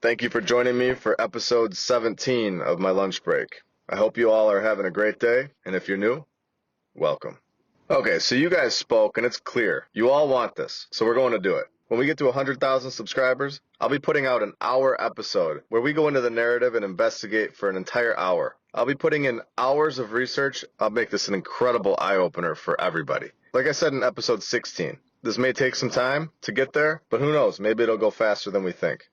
Thank you for joining me for episode 17 of my lunch break. I hope you all are having a great day, and if you're new, welcome. Okay, so you guys spoke, and it's clear. You all want this, so we're going to do it. When we get to 100,000 subscribers, I'll be putting out an hour episode where we go into the narrative and investigate for an entire hour. I'll be putting in hours of research. I'll make this an incredible eye-opener for everybody. Like I said in episode 16, this may take some time to get there, but who knows, maybe it'll go faster than we think.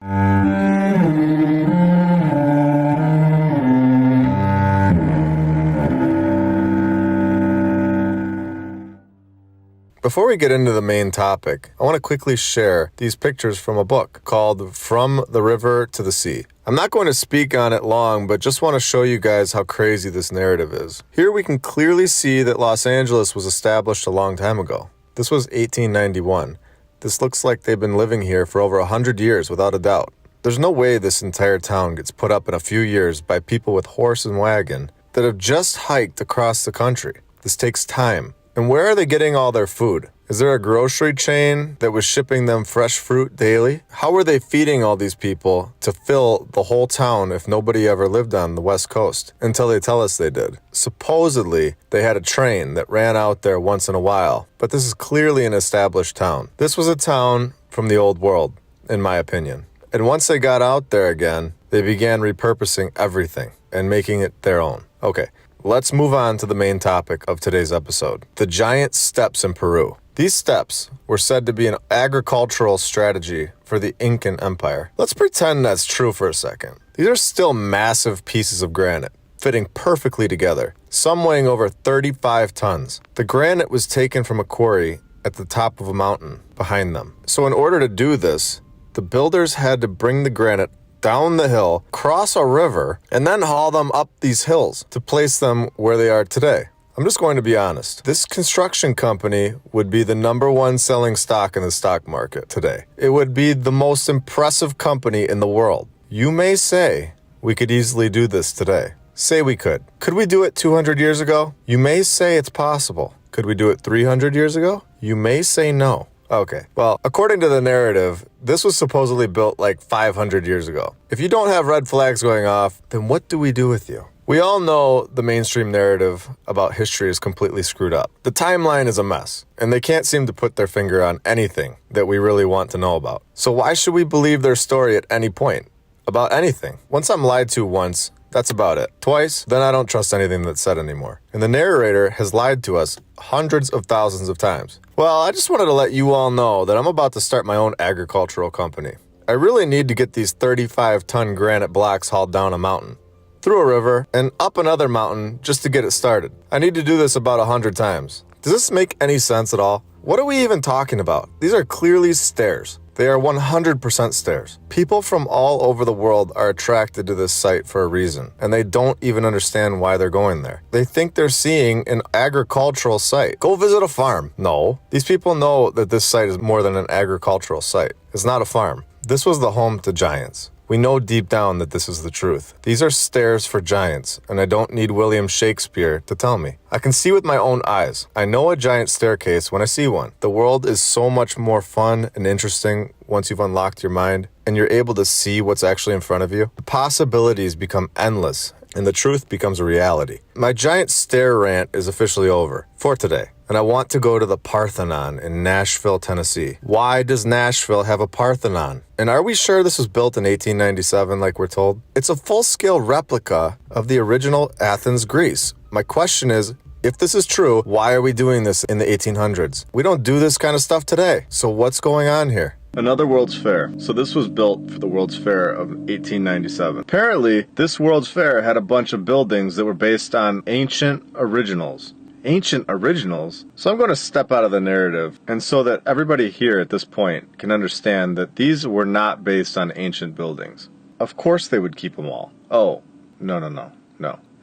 Before we get into the main topic, I want to quickly share these pictures from a book called From the River to the Sea. I'm not going to speak on it long, but just want to show you guys how crazy this narrative is. Here we can clearly see that Los Angeles was established a long time ago. This was 1891. This looks like they've been living here for over 100 years without a doubt. There's no way this entire town gets put up in a few years by people with horse and wagon that have just hiked across the country. This takes time. And where are they getting all their food? Is there a grocery chain that was shipping them fresh fruit daily? How were they feeding all these people to fill the whole town if nobody ever lived on the West Coast? Until they tell us they did. Supposedly, they had a train that ran out there once in a while, but this is clearly an established town. This was a town from the old world, in my opinion. And once they got out there again, they began repurposing everything and making it their own. Okay, let's move on to the main topic of today's episode, the giant steps in Peru. These steps were said to be an agricultural strategy for the Incan Empire. Let's pretend that's true for a second. These are still massive pieces of granite, fitting perfectly together, some weighing over 35 tons. The granite was taken from a quarry at the top of a mountain behind them. So in order to do this, the builders had to bring the granite down the hill, cross a river, and then haul them up these hills to place them where they are today. I'm just going to be honest. This construction company would be the #1 selling stock in the stock market today. It would be the most impressive company in the world. You may say we could easily do this today. Say we could. Could we do it 200 years ago? You may say it's possible. Could we do it 300 years ago? You may say no. Okay, well, according to the narrative, this was supposedly built like 500 years ago. If you don't have red flags going off, then what do we do with you? We all know the mainstream narrative about history is completely screwed up. The timeline is a mess, and they can't seem to put their finger on anything that we really want to know about. So why should we believe their story at any point? About anything. Once I'm lied to once, that's about it. Twice, then I don't trust anything that's said anymore. And the narrator has lied to us hundreds of thousands of times. Well, I just wanted to let you all know that I'm about to start my own agricultural company. I really need to get these 35-ton granite blocks hauled down a mountain, through a river, and up another mountain just to get it started. I need to do this about 100 times. Does this make any sense at all? What are we even talking about? These are clearly stairs. They are 100% stairs. People from all over the world are attracted to this site for a reason, and they don't even understand why they're going there. They think they're seeing an agricultural site. Go visit a farm. No. These people know that this site is more than an agricultural site. It's not a farm. This was the home to giants. We know deep down that this is the truth. These are stairs for giants, and I don't need William Shakespeare to tell me. I can see with my own eyes. I know a giant staircase when I see one. The world is so much more fun and interesting once you've unlocked your mind and you're able to see what's actually in front of you. The possibilities become endless, and the truth becomes a reality. My giant stair rant is officially over for today, and I want to go to the Parthenon in Nashville, Tennessee. Why does Nashville have a Parthenon? And are we sure this was built in 1897 like we're told? It's a full-scale replica of the original Athens, Greece. My question is, if this is true, why are we doing this in the 1800s? We don't do this kind of stuff today. So what's going on here? Another World's Fair. So this was built for the World's Fair of 1897. Apparently, this World's Fair had a bunch of buildings that were based on ancient originals. Ancient originals? So I'm going to step out of the narrative, and so that everybody here at this point can understand that these were not based on ancient buildings. Of course they would keep them all. Oh, no.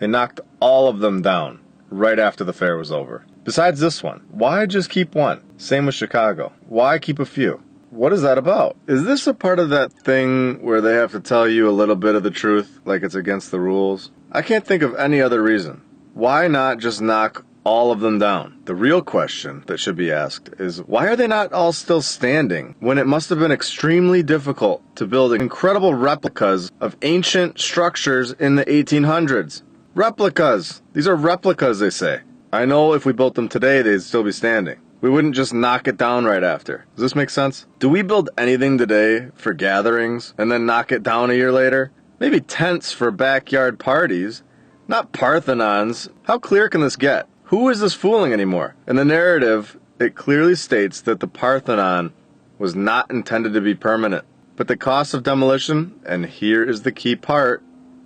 They knocked all of them down right after the fair was over. Besides this one, why just keep one? Same with Chicago. Why keep a few? What is that about? Is this a part of that thing where they have to tell you a little bit of the truth, like it's against the rules? I can't think of any other reason. Why not just knock all of them down. The real question that should be asked is, why are they not all still standing when it must have been extremely difficult to build incredible replicas of ancient structures in the 1800s? Replicas! These are replicas, they say. I know if we built them today, they'd still be standing. We wouldn't just knock it down right after. Does this make sense? Do we build anything today for gatherings and then knock it down a year later? Maybe tents for backyard parties, not Parthenons. How clear can this get? Who is this fooling anymore? In the narrative, it clearly states that the Parthenon was not intended to be permanent. But the cost of demolition, and here is the key part,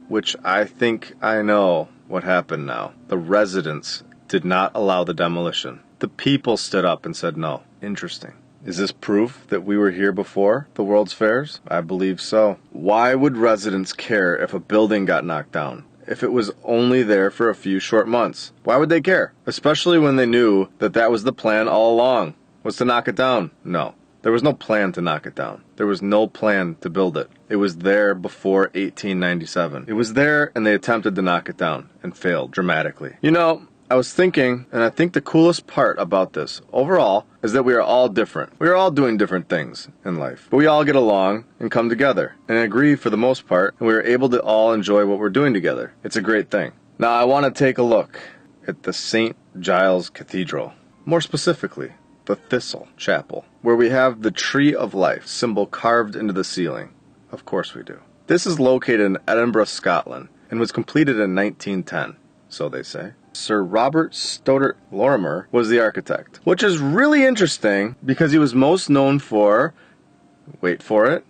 which I think I know what happened now. The residents did not allow the demolition. The people stood up and said no. Interesting. Is this proof that we were here before the World's Fairs? I believe so. Why would residents care if a building got knocked down? If it was only there for a few short months? Why would they care? Especially when they knew that that was the plan all along, was to knock it down. No. There was no plan to knock it down. There was no plan to build it. It was there before 1897. It was there and they attempted to knock it down and failed dramatically. You know, I was thinking, and I think the coolest part about this overall is that we are all different. We are all doing different things in life, but we all get along and come together and agree for the most part, and we are able to all enjoy what we're doing together. It's a great thing. Now I want to take a look at the St. Giles Cathedral, more specifically, the Thistle Chapel, where we have the Tree of Life symbol carved into the ceiling. Of course we do. This is located in Edinburgh, Scotland, and was completed in 1910, so they say. Sir Robert Stoddart Lorimer was the architect, which is really interesting because he was most known for, wait for it,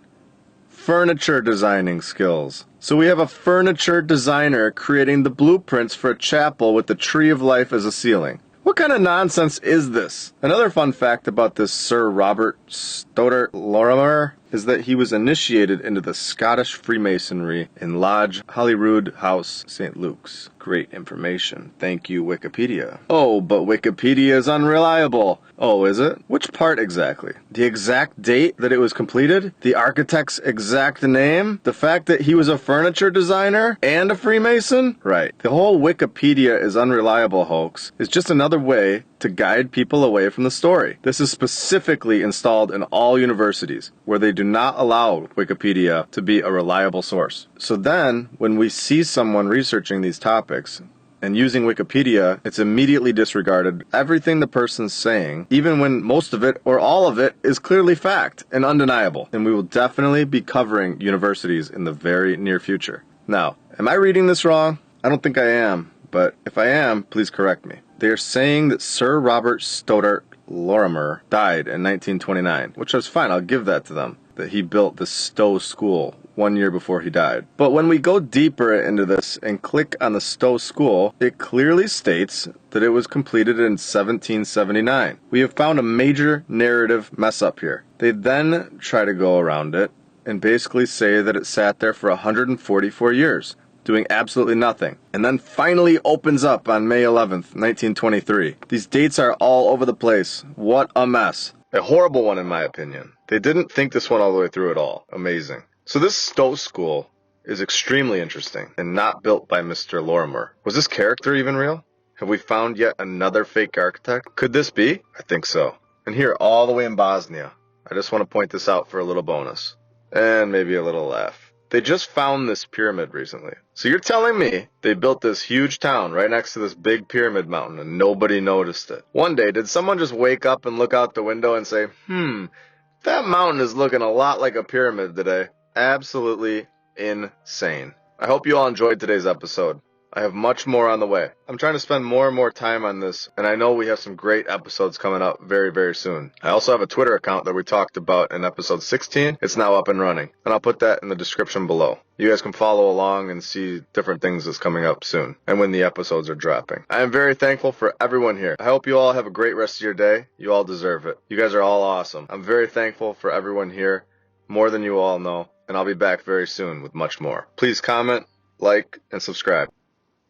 furniture designing skills. So we have a furniture designer creating the blueprints for a chapel with the Tree of Life as a ceiling. What kind of nonsense is this? Another fun fact about this Sir Robert Stoddart Lorimer is that he was initiated into the Scottish Freemasonry in Lodge Holyrood House, St. Luke's. Great information. Thank you, Wikipedia. Oh, but Wikipedia is unreliable. Oh, is it? Which part exactly? The exact date that it was completed? The architect's exact name? The fact that he was a furniture designer and a Freemason? Right. The whole Wikipedia is unreliable hoax is just another way to guide people away from the story. This is specifically installed in all universities, where they do not allow Wikipedia to be a reliable source. So then, when we see someone researching these topics and using Wikipedia, it's immediately disregarded everything the person's saying, even when most of it or all of it is clearly fact and undeniable. And we will definitely be covering universities in the very near future. Now, am I reading this wrong? I don't think I am, but if I am, please correct me. They are saying that Sir Robert Stoddart Lorimer died in 1929, which is fine, I'll give that to them, that he built the Stowe School 1 year before he died. But when we go deeper into this and click on the Stowe School, it clearly states that it was completed in 1779. We have found a major narrative mess up here. They then try to go around it and basically say that it sat there for 144 years. Doing absolutely nothing, and then finally opens up on May 11th, 1923. These dates are all over the place. What a mess. A horrible one in my opinion. They didn't think this one all the way through at all. Amazing. So this Stowe School is extremely interesting and not built by Mr. Lorimer. Was this character even real? Have we found yet another fake architect? Could this be? I think so. And here, all the way in Bosnia. I just want to point this out for a little bonus. And maybe a little laugh. They just found this pyramid recently. So you're telling me they built this huge town right next to this big pyramid mountain and nobody noticed it? One day, did someone just wake up and look out the window and say, that mountain is looking a lot like a pyramid today? Absolutely insane. I hope you all enjoyed today's episode. I have much more on the way. I'm trying to spend more and more time on this, and I know we have some great episodes coming up very, very soon. I also have a Twitter account that we talked about in episode 16. It's now up and running, and I'll put that in the description below. You guys can follow along and see different things that's coming up soon, and when the episodes are dropping. I am very thankful for everyone here. I hope you all have a great rest of your day. You all deserve it. You guys are all awesome. I'm very thankful for everyone here, more than you all know, and I'll be back very soon with much more. Please comment, like, and subscribe.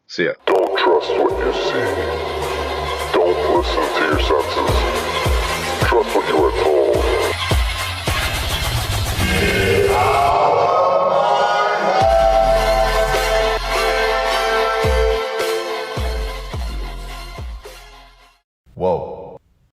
See ya. Don't trust what you see. Don't listen to your senses. Trust what